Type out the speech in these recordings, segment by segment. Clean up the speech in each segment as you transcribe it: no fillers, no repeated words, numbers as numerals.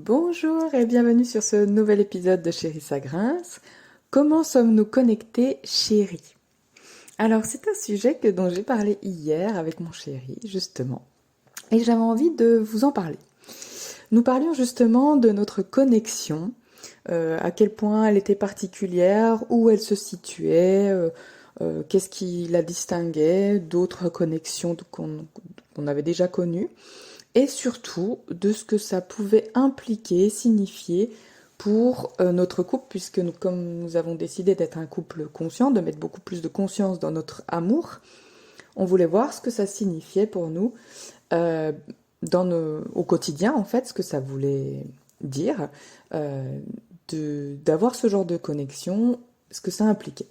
Bonjour et bienvenue sur ce nouvel épisode de Chérie ça grince. Comment sommes-nous connectés, chérie? Alors c'est un sujet dont j'ai parlé hier avec mon chéri, justement, et j'avais envie de vous en parler. Nous parlions justement de notre connexion, à quel point elle était particulière, où elle se situait, qu'est-ce qui la distinguait d'autres connexions qu'on avait déjà connues, et surtout de ce que ça pouvait impliquer, signifier pour notre couple, puisque comme nous avons décidé d'être un couple conscient, de mettre beaucoup plus de conscience dans notre amour, on voulait voir ce que ça signifiait pour nous euh, au quotidien, en fait, ce que ça voulait dire, d'avoir ce genre de connexion, ce que ça impliquait.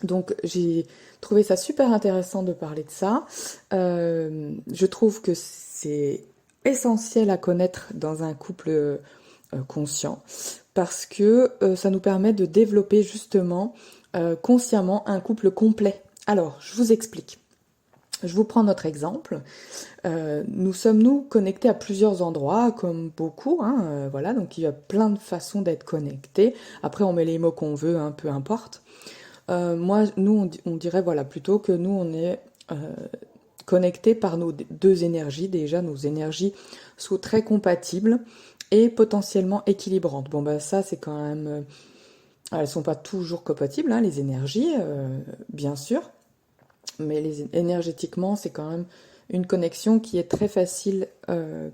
Donc j'ai trouvé ça super intéressant de parler de ça. Je trouve que c'est essentiel à connaître dans un couple conscient parce que ça nous permet de développer justement consciemment un couple complet. Alors, je vous explique. Je vous prends notre exemple. Nous sommes connectés à plusieurs endroits, comme beaucoup, hein, voilà, donc il y a plein de façons d'être connectés. Après, on met les mots qu'on veut, hein, peu importe. On dirait voilà plutôt que nous, on est connectés par nos deux énergies. Déjà, nos énergies sont très compatibles et potentiellement équilibrantes. Bon, bah ça, c'est quand même... elles sont pas toujours compatibles, hein, les énergies, bien sûr, mais énergétiquement, c'est quand même une connexion qui est très facile,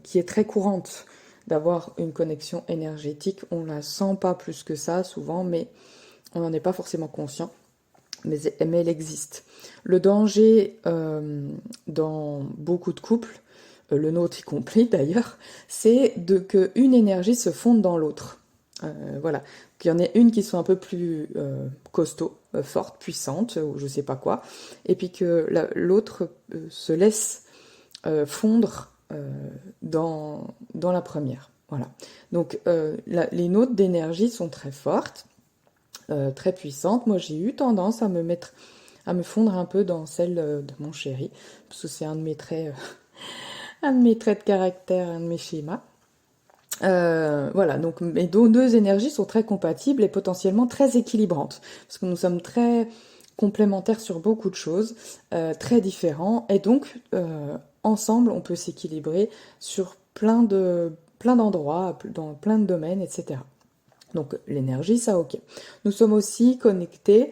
qui est très courante d'avoir une connexion énergétique. On la sent pas plus que ça, souvent, mais on n'en est pas forcément conscient. Mais elle existe. Le danger dans beaucoup de couples, le nôtre y compris d'ailleurs, c'est qu'une énergie se fonde dans l'autre. Voilà, qu'il y en ait une qui soit un peu plus costaud, forte, puissante, ou je sais pas quoi, et puis que l'autre se laisse fondre dans la première. Voilà. Donc les notes d'énergie sont très fortes, très puissantes. Moi, j'ai eu tendance à me fondre un peu dans celle de mon chéri, parce que c'est un de mes traits, un de mes traits de caractère, un de mes schémas. Voilà, donc mes deux énergies sont très compatibles et potentiellement très équilibrantes, parce que nous sommes très complémentaires sur beaucoup de choses, très différents, et donc ensemble on peut s'équilibrer sur plein d'endroits, dans plein de domaines, etc. Donc l'énergie, ça ok. Nous sommes aussi connectés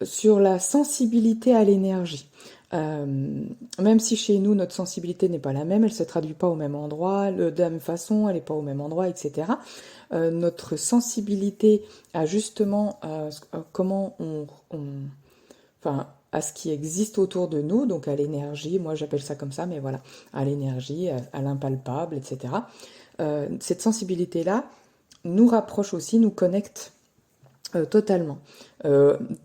sur la sensibilité à l'énergie. Même si chez nous notre sensibilité n'est pas la même, elle ne se traduit pas au même endroit, de la même façon, elle n'est pas au même endroit, etc. Notre sensibilité à justement comment enfin, à ce qui existe autour de nous, donc à l'énergie, moi j'appelle ça comme ça, mais voilà, à l'énergie, à l'impalpable, etc. Cette sensibilité-là nous rapproche aussi, nous connecte totalement.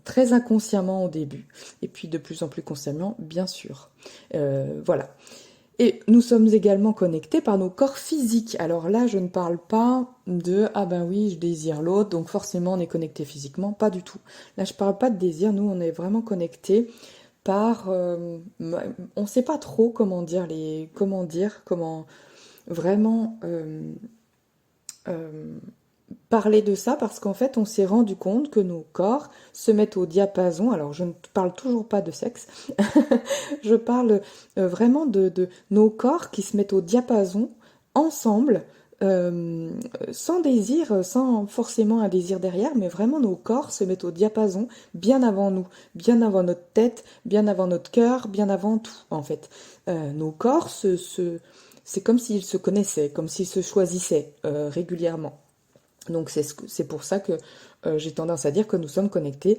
Très inconsciemment au début, et puis de plus en plus consciemment, bien sûr. Voilà. Et nous sommes également connectés par nos corps physiques. Alors là, je ne parle pas de ah ben oui, je désire l'autre, donc forcément on est connecté physiquement, pas du tout. Là, je parle pas de désir, nous on est vraiment connectés par on sait pas trop comment vraiment euh, parler de ça parce qu'en fait, on s'est rendu compte que nos corps se mettent au diapason. Alors, je ne parle toujours pas de sexe, je parle vraiment de nos corps qui se mettent au diapason ensemble, euh, sans désir, sans forcément un désir derrière, mais vraiment nos corps se mettent au diapason bien avant nous, bien avant notre tête, bien avant notre cœur, bien avant tout, en fait. Nos corps c'est comme s'ils se connaissaient, comme s'ils se choisissaient régulièrement. Donc c'est pour ça que j'ai tendance à dire que nous sommes connectés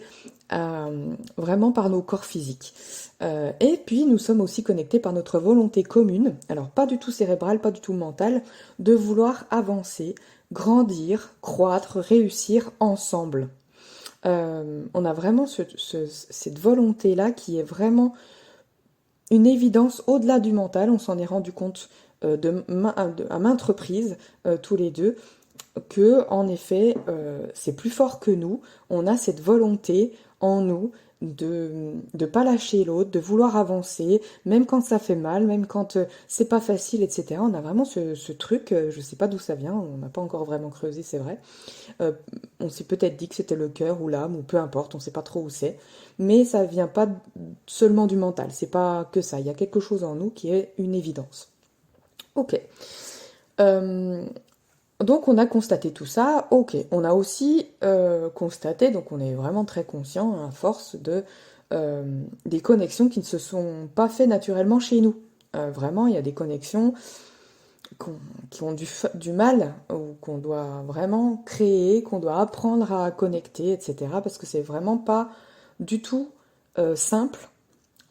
vraiment par nos corps physiques. Et puis nous sommes aussi connectés par notre volonté commune, alors pas du tout cérébrale, pas du tout mentale, de vouloir avancer, grandir, croître, réussir ensemble. On a vraiment cette volonté-là qui est vraiment une évidence au-delà du mental. On s'en est rendu compte à maintes reprises, tous les deux, que en effet c'est plus fort que nous, on a cette volonté en nous de pas lâcher l'autre, de vouloir avancer, même quand ça fait mal, même quand c'est pas facile, etc. On a vraiment ce truc, je sais pas d'où ça vient, on n'a pas encore vraiment creusé, c'est vrai. Euh, on s'est peut-être dit que c'était le cœur ou l'âme, ou peu importe, on sait pas trop où c'est. Mais ça vient pas seulement du mental, c'est pas que ça. Il y a quelque chose en nous qui est une évidence. Ok. Euh, donc on a constaté tout ça, ok. On a aussi constaté, donc on est vraiment très conscient à force des connexions qui ne se sont pas faites naturellement chez nous. Vraiment, il y a des connexions qu'on- qui ont du mal ou qu'on doit vraiment créer, qu'on doit apprendre à connecter, etc. Parce que c'est vraiment pas du tout simple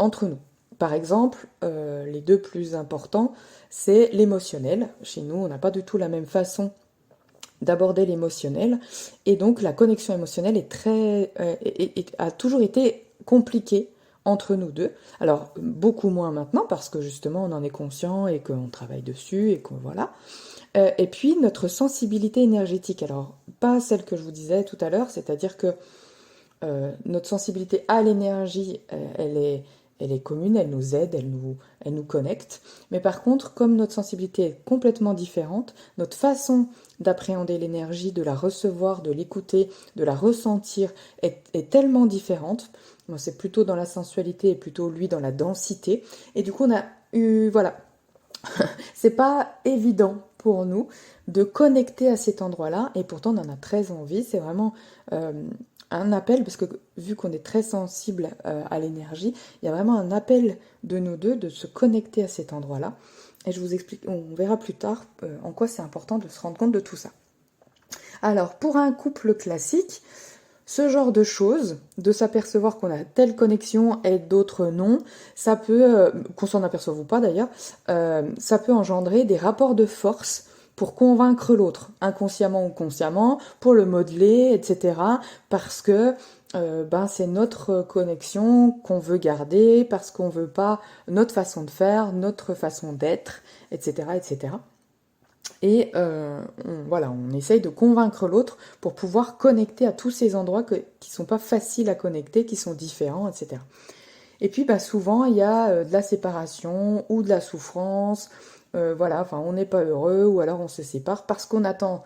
entre nous. Par exemple, les deux plus importants, c'est l'émotionnel. Chez nous, on n'a pas du tout la même façon d'aborder l'émotionnel. Et donc la connexion émotionnelle a toujours été compliquée entre nous deux. Alors beaucoup moins maintenant parce que justement on en est conscient et qu'on travaille dessus et qu'on voilà. Et puis notre sensibilité énergétique. Alors pas celle que je vous disais tout à l'heure, c'est-à-dire que notre sensibilité à l'énergie, elle est commune, elle nous aide, elle nous connecte. Mais par contre, comme notre sensibilité est complètement différente, notre façon d'appréhender l'énergie, de la recevoir, de l'écouter, de la ressentir est tellement différente. Moi, c'est plutôt dans la sensualité et plutôt lui dans la densité. Et du coup, on a eu, voilà, c'est pas évident pour nous de connecter à cet endroit-là, et pourtant on en a très envie. C'est vraiment euh, un appel, parce que vu qu'on est très sensible à l'énergie, il y a vraiment un appel de nous deux de se connecter à cet endroit-là. Et je vous explique, on verra plus tard en quoi c'est important de se rendre compte de tout ça. Alors, pour un couple classique, ce genre de choses, de s'apercevoir qu'on a telle connexion et d'autres non, ça peut, qu'on s'en aperçoive ou pas d'ailleurs, ça peut engendrer des rapports de force pour convaincre l'autre, inconsciemment ou consciemment, pour le modeler, etc. Parce que ben, c'est notre connexion qu'on veut garder, parce qu'on veut pas notre façon de faire, notre façon d'être, etc., etc. Et voilà, on essaye de convaincre l'autre pour pouvoir connecter à tous ces endroits qui sont pas faciles à connecter, qui sont différents, etc. Et puis bah, souvent, il y a de la séparation ou de la souffrance. Voilà, enfin, on n'est pas heureux ou alors on se sépare parce qu'on attend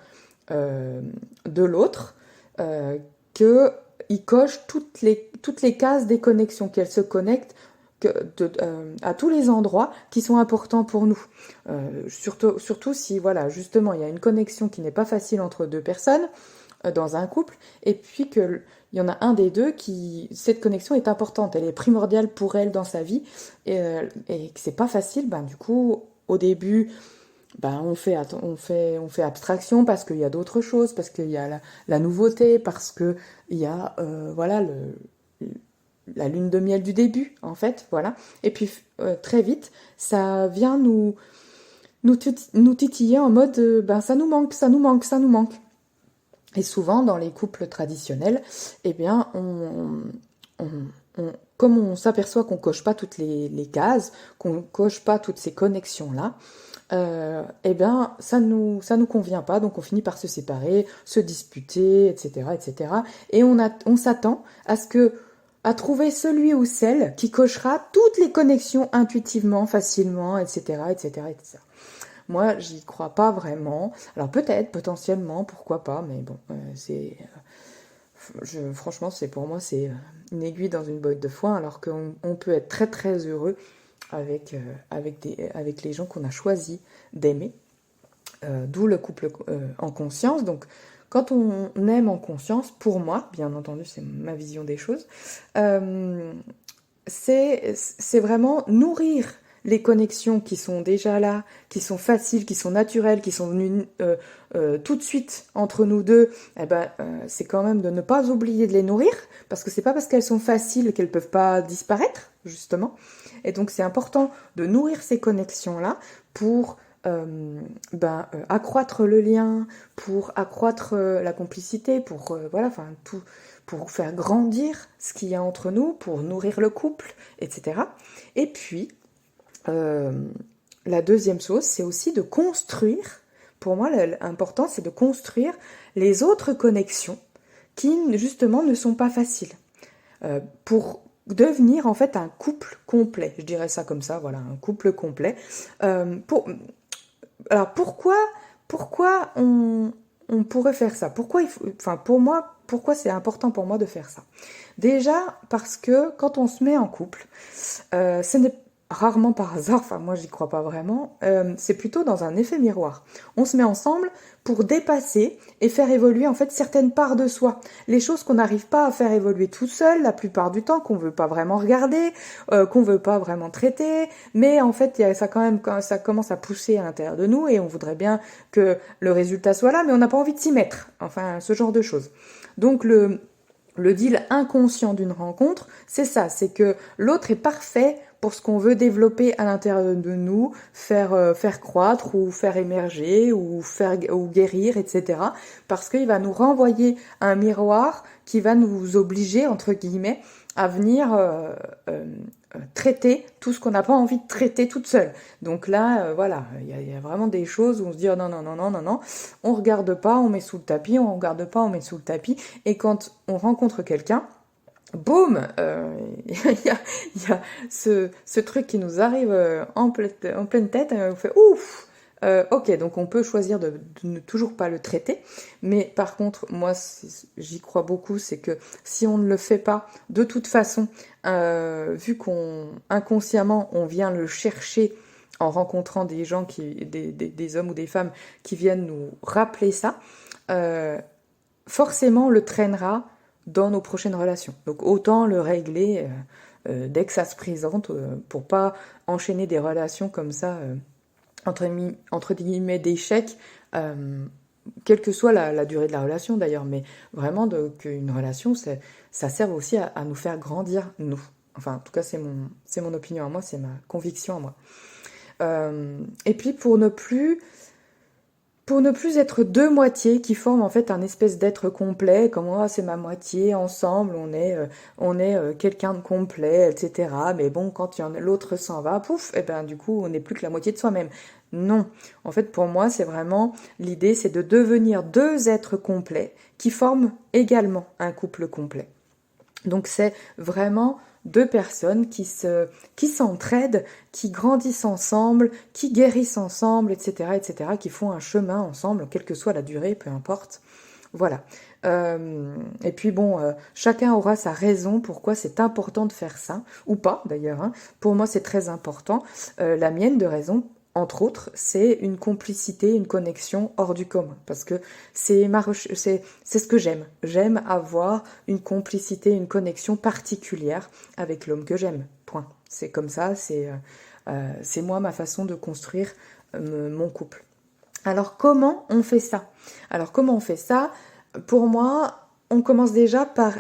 euh, de l'autre euh, qu'il coche toutes les cases des connexions, qu'elle se connecte à tous les endroits qui sont importants pour nous. Surtout si, voilà, justement, il y a une connexion qui n'est pas facile entre deux personnes dans un couple, et puis qu'il y en a un des deux qui, cette connexion est importante, elle est primordiale pour elle dans sa vie, et que c'est pas facile, ben du coup, au début, ben, on fait abstraction parce qu'il y a d'autres choses, parce qu'il y a la nouveauté, parce qu'il y a voilà, la lune de miel du début, en fait, voilà. Et puis très vite, ça vient nous titiller en mode ben ça nous manque, ça nous manque, ça nous manque. Et souvent dans les couples traditionnels, eh bien on, comme on s'aperçoit qu'on coche pas toutes les cases, qu'on coche pas toutes ces connexions là, eh bien ça nous convient pas, donc on finit par se séparer, se disputer, etc., etc. Et on s'attend à trouver celui ou celle qui cochera toutes les connexions intuitivement, facilement, etc., etc., etc. Moi, j'y crois pas vraiment. Alors peut-être, potentiellement, pourquoi pas, mais bon, franchement, c'est pour moi, c'est une aiguille dans une botte de foin, alors qu'on peut être très très heureux avec les gens qu'on a choisi d'aimer. D'où le couple en conscience. Donc, quand on aime en conscience, pour moi, bien entendu, c'est ma vision des choses, euh, c'est vraiment nourrir les connexions qui sont déjà là, qui sont faciles, qui sont naturelles, qui sont venues tout de suite entre nous deux. Eh ben, c'est quand même de ne pas oublier de les nourrir, parce que c'est pas parce qu'elles sont faciles qu'elles peuvent pas disparaître, justement. Et donc c'est important de nourrir ces connexions-là pour accroître le lien, pour accroître la complicité, pour voilà, enfin tout, pour faire grandir ce qu'il y a entre nous, pour nourrir le couple, etc. Et puis euh, la deuxième chose, c'est aussi de construire. Pour moi, l'important, c'est de construire les autres connexions qui justement ne sont pas faciles. pour devenir en fait un couple complet. Je dirais ça comme ça, voilà, un couple complet. Alors pourquoi on pourrait faire ça? Pour moi, pourquoi c'est important pour moi de faire ça? Déjà parce que quand on se met en couple, ce n'est rarement par hasard, enfin moi j'y crois pas vraiment, c'est plutôt dans un effet miroir. On se met ensemble pour dépasser et faire évoluer en fait certaines parts de soi. Les choses qu'on n'arrive pas à faire évoluer tout seul la plupart du temps, qu'on veut pas vraiment regarder, qu'on veut pas vraiment traiter, mais en fait ça commence à pousser à l'intérieur de nous et on voudrait bien que le résultat soit là, mais on n'a pas envie de s'y mettre. Enfin, ce genre de choses. Donc le deal inconscient d'une rencontre, c'est ça, c'est que l'autre est parfait pour ce qu'on veut développer à l'intérieur de nous, faire croître ou faire émerger ou guérir, etc. Parce qu'il va nous renvoyer un miroir qui va nous obliger, entre guillemets, à venir traiter tout ce qu'on n'a pas envie de traiter toute seule. Donc là, voilà, il y a vraiment des choses où on se dit oh, non, non, non, non, non, non, on regarde pas, on met sous le tapis, on regarde pas, on met sous le tapis. Et quand on rencontre quelqu'un, boum, y a ce truc qui nous arrive en pleine tête, on fait ouf. Ok, donc on peut choisir de ne toujours pas le traiter, mais par contre, moi, j'y crois beaucoup, c'est que si on ne le fait pas, de toute façon, vu qu'on inconsciemment, on vient le chercher en rencontrant des gens, des hommes ou des femmes qui viennent nous rappeler ça, forcément, on le traînera dans nos prochaines relations. Donc autant le régler dès que ça se présente pour pas enchaîner des relations comme ça entre guillemets d'échecs, quelle que soit la durée de la relation d'ailleurs, mais vraiment qu'une relation, ça serve aussi à nous faire grandir, nous. Enfin, en tout cas, c'est mon opinion à moi, c'est ma conviction à moi. Et puis pour ne plus être deux moitiés qui forment en fait un espèce d'être complet, comme oh, c'est ma moitié, ensemble, on est quelqu'un de complet, etc. Mais bon, quand l'autre s'en va, pouf, et ben du coup, on n'est plus que la moitié de soi-même. Non, en fait, pour moi, c'est vraiment l'idée, c'est de devenir deux êtres complets qui forment également un couple complet. Donc c'est vraiment deux personnes qui s'entraident, qui grandissent ensemble, qui guérissent ensemble, etc., etc., qui font un chemin ensemble, quelle que soit la durée, peu importe. Voilà. Et puis bon, chacun aura sa raison pourquoi c'est important de faire ça, ou pas d'ailleurs. Hein. Pour moi, c'est très important. La mienne de raison, entre autres, c'est une complicité, une connexion hors du commun. Parce que c'est ce que j'aime. J'aime avoir une complicité, une connexion particulière avec l'homme que j'aime. Point. C'est comme ça, c'est moi ma façon de construire mon couple. Alors comment on fait ça? Pour moi, on commence déjà par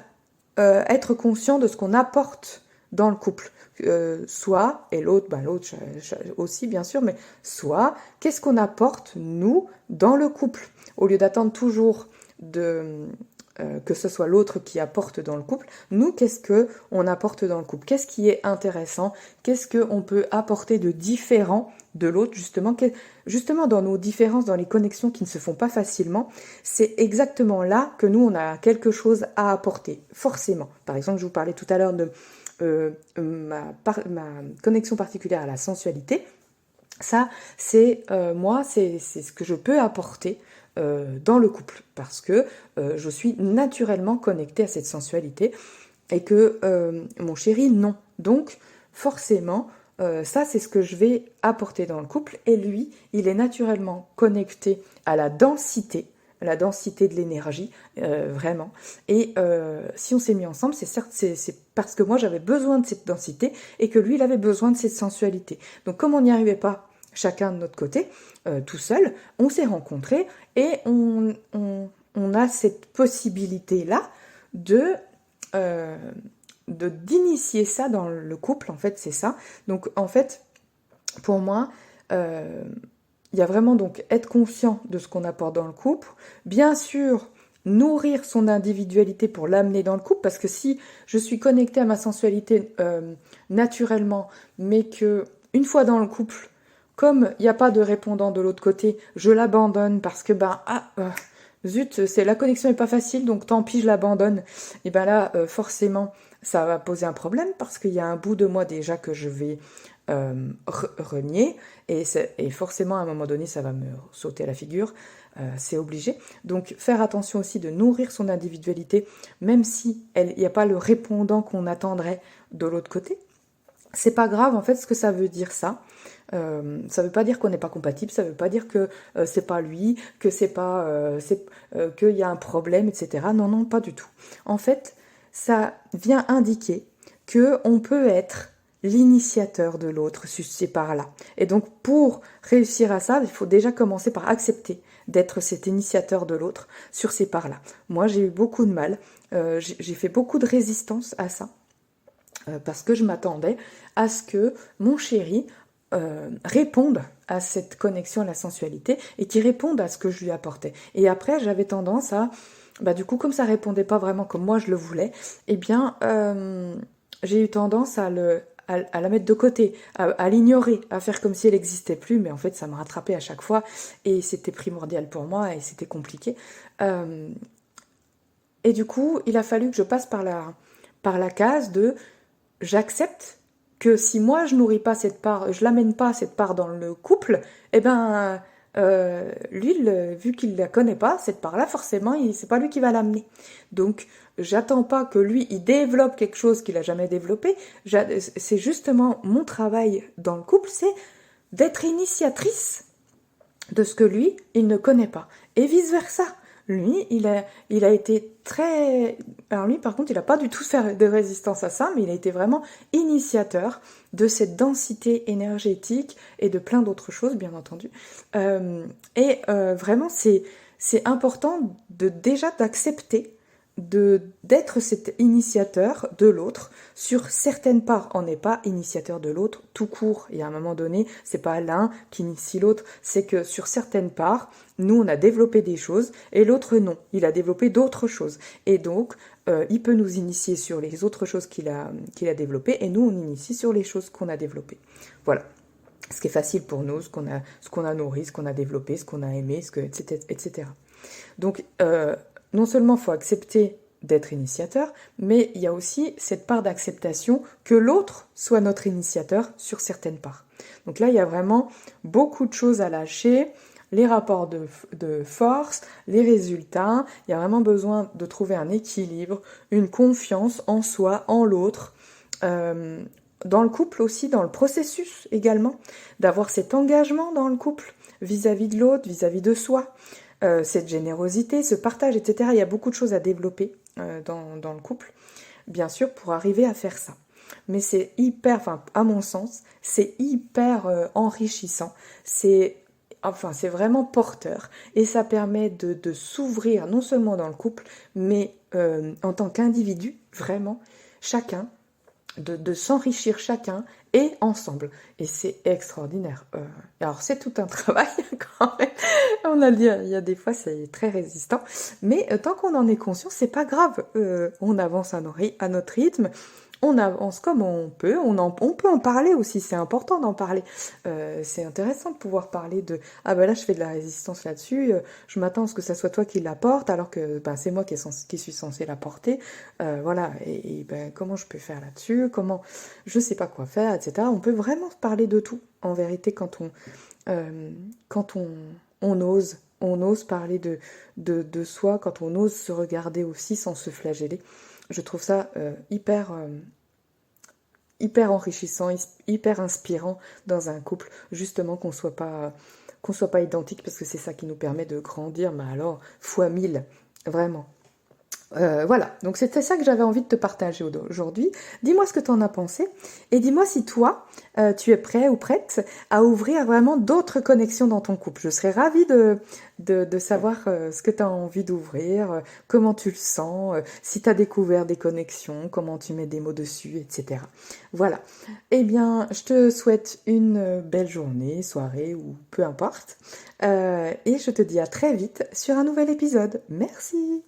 être conscient de ce qu'on apporte dans le couple. Soit, et l'autre aussi bien sûr, mais soit, qu'est-ce qu'on apporte, nous, dans le couple? Au lieu d'attendre toujours que ce soit l'autre qui apporte dans le couple, nous, qu'est-ce qu'on apporte dans le couple? Qu'est-ce qui est intéressant? Qu'est-ce qu'on peut apporter de différent de l'autre, justement dans nos différences, dans les connexions qui ne se font pas facilement, c'est exactement là que nous, on a quelque chose à apporter, forcément. Par exemple, je vous parlais tout à l'heure de ma connexion particulière à la sensualité. Ça, c'est ce que je peux apporter dans le couple, parce que je suis naturellement connectée à cette sensualité et que mon chéri, non. Donc, forcément, ça, c'est ce que je vais apporter dans le couple, et lui, il est naturellement connecté à la densité de l'énergie, vraiment. Et si on s'est mis ensemble, c'est parce que moi j'avais besoin de cette densité et que lui il avait besoin de cette sensualité. Donc comme on n'y arrivait pas chacun de notre côté, tout seul, on s'est rencontrés et on a cette possibilité-là d'initier ça dans le couple, en fait, c'est ça. Donc en fait, pour moi, il y a vraiment donc être conscient de ce qu'on apporte dans le couple, bien sûr nourrir son individualité pour l'amener dans le couple, parce que si je suis connectée à ma sensualité naturellement, mais que une fois dans le couple, comme il n'y a pas de répondant de l'autre côté, je l'abandonne parce que zut, la connexion n'est pas facile, donc tant pis, je l'abandonne. Et ben là, forcément, ça va poser un problème parce qu'il y a un bout de moi déjà que je vais renier et forcément à un moment donné ça va me sauter à la figure, c'est obligé. Donc faire attention aussi de nourrir son individualité, même si il n'y a pas le répondant qu'on attendrait de l'autre côté. C'est pas grave en fait ce que ça veut dire ça. Ça veut pas dire qu'on n'est pas compatible, ça veut pas dire que c'est pas lui, que c'est pas qu'il y a un problème, etc. Non, non, pas du tout. En fait, ça vient indiquer que on peut être l'initiateur de l'autre sur ces parts-là. Et donc pour réussir à ça, il faut déjà commencer par accepter d'être cet initiateur de l'autre sur ces parts-là. Moi, j'ai eu beaucoup de mal, j'ai fait beaucoup de résistance à ça. Parce que je m'attendais à ce que mon chéri réponde à cette connexion à la sensualité et qu'il réponde à ce que je lui apportais. Et après, j'avais tendance à, du coup, comme ça répondait pas vraiment comme moi je le voulais, eh bien, j'ai eu tendance à la mettre de côté, à l'ignorer, à faire comme si elle n'existait plus, mais en fait, ça me rattrapait à chaque fois et c'était primordial pour moi et c'était compliqué. Et du coup, il a fallu que je passe par la case de j'accepte que si moi je nourris pas cette part, je l'amène pas cette part dans le couple, eh ben lui, vu qu'il la connaît pas cette part-là, forcément, c'est pas lui qui va l'amener. Donc j'attends pas que lui il développe quelque chose qu'il a jamais développé. C'est justement mon travail dans le couple, c'est d'être initiatrice de ce que lui il ne connaît pas et vice versa. Lui, il a été très... Alors lui, par contre, il n'a pas du tout fait de résistance à ça, mais il a été vraiment initiateur de cette densité énergétique et de plein d'autres choses, bien entendu. Vraiment, c'est important déjà d'accepter d'être cet initiateur de l'autre sur certaines parts. On n'est pas initiateur de l'autre tout court. Il y a un moment donné, c'est pas l'un qui initie l'autre, c'est que sur certaines parts, nous on a développé des choses et l'autre non, il a développé d'autres choses. Et donc, il peut nous initier sur les autres choses qu'il a développées et nous on initie sur les choses qu'on a développées. Voilà. Ce qui est facile pour nous, ce qu'on a nourri, ce qu'on a développé, ce qu'on a aimé, etc. Donc, non seulement il faut accepter d'être initiateur, mais il y a aussi cette part d'acceptation que l'autre soit notre initiateur sur certaines parts. Donc là, il y a vraiment beaucoup de choses à lâcher, les rapports de force, les résultats. Il y a vraiment besoin de trouver un équilibre, une confiance en soi, en l'autre, dans le couple aussi, dans le processus également, d'avoir cet engagement dans le couple vis-à-vis de l'autre, vis-à-vis de soi. Cette générosité, ce partage, etc. Il y a beaucoup de choses à développer dans le couple, bien sûr, pour arriver à faire ça. Mais c'est à mon sens, c'est hyper enrichissant. C'est vraiment porteur et ça permet de s'ouvrir non seulement dans le couple, mais en tant qu'individu, vraiment, chacun, de s'enrichir chacun et ensemble. Et c'est extraordinaire. Alors c'est tout un travail quand même. On a dit, il y a des fois c'est très résistant, mais tant qu'on en est conscient, c'est pas grave. On avance à notre rythme. On avance comme on peut, on peut en parler aussi, c'est important d'en parler. C'est intéressant de pouvoir parler de « Ah ben là je fais de la résistance là-dessus, je m'attends à ce que ça soit toi qui l'apporte alors que c'est moi qui suis censée l'apporter. Voilà, et comment je peux faire là-dessus, je sais pas quoi faire, etc. » On peut vraiment parler de tout, en vérité, quand on ose parler de soi, quand on ose se regarder aussi sans se flageller. Je trouve ça hyper enrichissant, hyper inspirant dans un couple, justement qu'on soit pas identique, parce que c'est ça qui nous permet de grandir, mais alors fois 1000, vraiment. Voilà, donc c'était ça que j'avais envie de te partager aujourd'hui. Dis-moi ce que tu en as pensé et dis-moi si toi, tu es prêt ou prête à ouvrir vraiment d'autres connexions dans ton couple. Je serais ravie de savoir ce que tu as envie d'ouvrir, comment tu le sens, si tu as découvert des connexions, comment tu mets des mots dessus, etc. Voilà. Eh bien, je te souhaite une belle journée, soirée ou peu importe. Et je te dis à très vite sur un nouvel épisode. Merci!